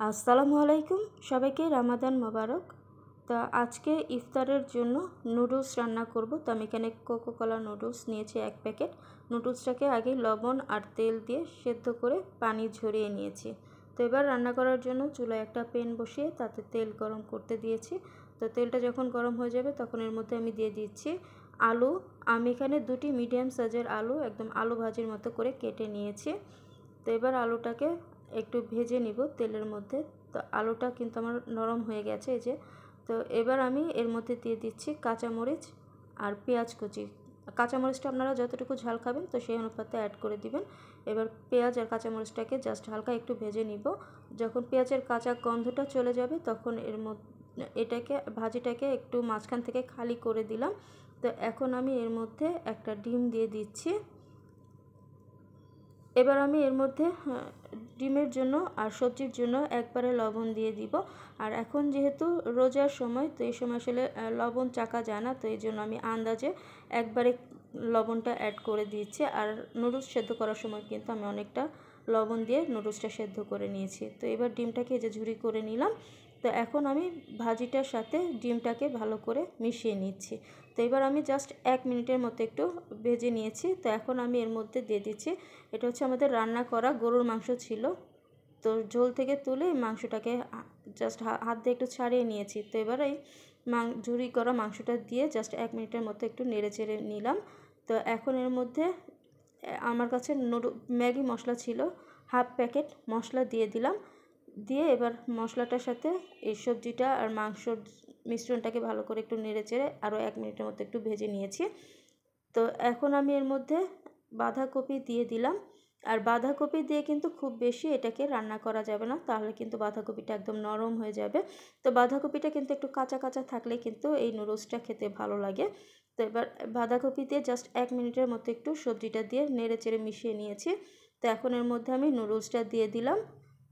আসসালামু আলাইকুম, সবাইকে রামাদান মোবারক। তো আজকে ইফতারের জন্য নুডলস রান্না করব। তো আমি এখানে কোকোকোলা নুডলস নিয়েছি 1 প্যাকেট। নুডলসটাকে আগে লবণ আর তেল দিয়ে সেদ্ধ করে পানি ঝরিয়ে নিয়েছি। তো এবার রান্না করার জন্য চুলায় একটা প্যান বসিয়ে তাতে তেল গরম করতে দিয়েছি। তো তেলটা যখন গরম হয়ে যাবে তখন এর মধ্যে আমি দিয়ে দিচ্ছি আলু। আমি এখানে 2টি মিডিয়াম সাইজের আলু একদম আলু ভাজির মতো করে কেটে নিয়েছি। তো এবার আলুটাকে একটু ভেজে নিব তেলের মধ্যে। তো আলুটা কিন্তু আমার নরম হয়ে গেছে এই যে। তো এবার আমি এর মধ্যে দিয়ে দিচ্ছি কাঁচামরিচ আর পেঁয়াজ কুচি। কাঁচামরিচটা আপনারা যতটুকু ঝাল খাবেন তো সেই অনুপাতে অ্যাড করে দিবেন। এবার পেঁয়াজ আর কাঁচামরিচটাকে জাস্ট হালকা একটু ভেজে নিব। যখন পেঁয়াজের কাঁচা গন্ধটা চলে যাবে তখন এর মধ্যে ভাজিটাকে একটু মাঝখান থেকে খালি করে দিলাম। তো এখন আমি এর মধ্যে একটা ডিম দিয়ে দিচ্ছি। এবার আমি এর মধ্যে ডিমের জন্য আর সবজির জন্য একবারে লবণ দিয়ে দিব। আর এখন যেহেতু রোজার সময়, তো এই সময় আসলে লবণ চাকা যায় না, তো এই জন্য আমি আন্দাজে একবারে লবণটা অ্যাড করে দিয়েছি। আর নুডলস সেদ্ধ করার সময় কিন্তু আমি অনেকটা লবণ দিয়ে নুডলসটা সেদ্ধ করে নিয়েছি। তো এবার ডিমটাকে এই যে ঝুরি করে নিলাম। তো এখন আমি ভাজিটার সাথে ডিমটাকে ভালো করে মিশিয়ে নিচ্ছি। তো এবার আমি জাস্ট 1 মিনিটের মতো একটু ভেজে নিয়েছি। তো এখন আমি এর মধ্যে দিয়ে দিচ্ছি, এটা হচ্ছে আমাদের রান্না করা গরুর মাংস ছিল। তো ঝোল থেকে তুলে মাংসটাকে জাস্ট হাত দিয়ে একটু ছাড়িয়ে নিয়েছি। তো এবার এই ঝুরি করা মাংসটা দিয়ে জাস্ট 1 মিনিটের মতো একটু নেড়ে চেড়ে নিলাম। তো এখন এর মধ্যে আমার কাছে ম্যাগি মশলা ছিল, 1/2 প্যাকেট মশলা দিয়ে দিলাম। দিয়ে এবার মশলাটার সাথে এই সবজিটা আর মাংসর মিশ্রণটাকে ভালো করে একটু নেড়ে চেড়ে আরও 1 মিনিটের মতো একটু ভেজে নিয়েছি। তো এখন আমি এর মধ্যে বাঁধাকপি দিয়ে দিলাম। আর বাঁধাকপি দিয়ে কিন্তু খুব বেশি এটাকে রান্না করা যাবে না, তাহলে কিন্তু বাঁধাকপিটা একদম নরম হয়ে যাবে। তো বাঁধাকপিটা কিন্তু একটু কাঁচা কাঁচা থাকলে কিন্তু এই নুডলসটা খেতে ভালো লাগে। তো এবার বাঁধাকপি দিয়ে জাস্ট 1 মিনিটের মতো একটু সবজিটা দিয়ে নেড়ে চেড়ে মিশিয়ে নিয়েছি। তো এখন এর মধ্যে আমি নুডলসটা দিয়ে দিলাম।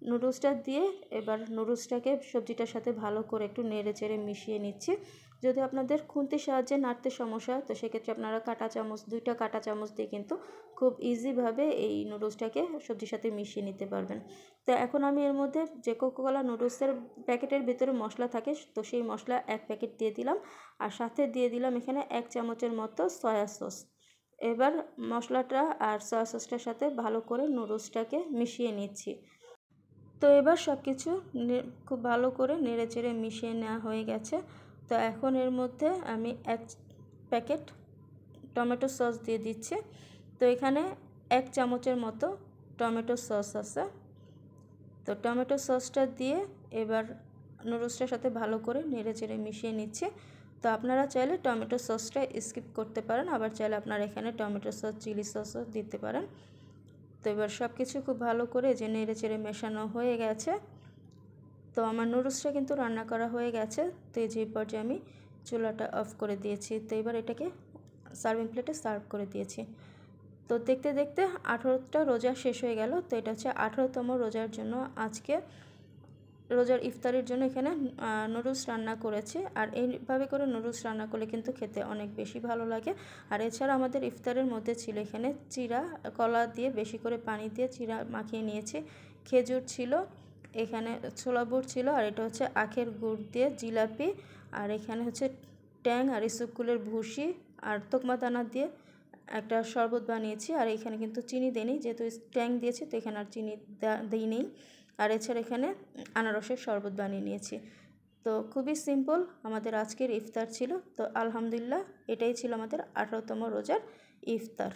নুডলসটা দিয়ে এবার নুডলসটাকে সবজিটার সাথে ভালো করে একটু নেড়ে চেড়ে মিশিয়ে নিচ্ছি। যদি আপনাদের খুন্তির সাহায্যে নাড়তে সমস্যা হয় তো সেক্ষেত্রে আপনারা কাঁটা চামচ, 2টা কাঁটা চামচ দিয়ে কিন্তু খুব ইজিভাবে এই নুডলসটাকে সবজির সাথে মিশিয়ে নিতে পারবেন। তো এখন আমি এর মধ্যে যে কোকোকোলা নুডলসের প্যাকেটের ভিতরে মশলা থাকে তো সেই মশলা 1 প্যাকেট দিয়ে দিলাম। আর সাথে দিয়ে দিলাম এখানে 1 চামচের মতো সয়া সস। এবার মশলাটা আর সয়া সসটার সাথে ভালো করে নুডলসটাকে মিশিয়ে নিচ্ছি। তো এবার সব কিছু খুব ভালো করে নেড়ে চেড়ে মিশিয়ে নেওয়া হয়ে গেছে। তো এখন এর মধ্যে আমি 1 প্যাকেট টমেটো সস দিয়ে দিচ্ছি। তো এখানে 1 চামচের মতো টমেটো সস আছে। তো টমেটো সসটা দিয়ে এবার নুডলসটার সাথে ভালো করে নেড়ে চেড়ে মিশিয়ে নিচ্ছি। তো আপনারা চাইলে টমেটো সসটা স্কিপ করতে পারেন, আবার চাইলে আপনারা এখানে টমেটো সস, চিলি সসও দিতে পারেন। তো এবার সব কিছু খুব ভালো করে যে নেড়ে চেড়ে মেশানো হয়ে গেছে। তো আমার নুডলসটা কিন্তু রান্না করা হয়ে গেছে। তো এই যে পর্যায়ে আমি চুলাটা অফ করে দিয়েছি। তো এবার এটাকে সার্ভিং প্লেটে সার্ভ করে দিয়েছি। তো দেখতে দেখতে 18টা রোজা শেষ হয়ে গেল। তো এটা হচ্ছে 18তম রোজার জন্য আজকে রোজার ইফতারের জন্য এখানে নুডলস রান্না করেছি। আর এইভাবে করে নুডলস রান্না করলে কিন্তু খেতে অনেক বেশি ভালো লাগে। আর এছাড়া আমাদের ইফতারের মধ্যে ছিল এখানে চিড়া, কলা দিয়ে বেশি করে পানি দিয়ে চিড়া মাখিয়ে নিয়েছি, খেজুর ছিল, এখানে ছোলা বুট ছিল, আর এটা হচ্ছে আখের গুড় দিয়ে জিলাপি, আর এখানে হচ্ছে ট্যাং আর ইসবগুলের ভুসি আর তোকমা দানা দিয়ে একটা শরবত বানিয়েছি। আর এখানে কিন্তু চিনি দেইনি, যেহেতু ট্যাং দিয়েছি তো এখানে আর চিনি দিইনি। আর এছাড়া এখানে আনারসের শরবত বানিয়ে নিয়েছি। তো খুবই সিম্পল আমাদের আজকের ইফতার ছিল। তো আলহামদুলিল্লাহ এটাই ছিল আমাদের 18তম রোজার ইফতার।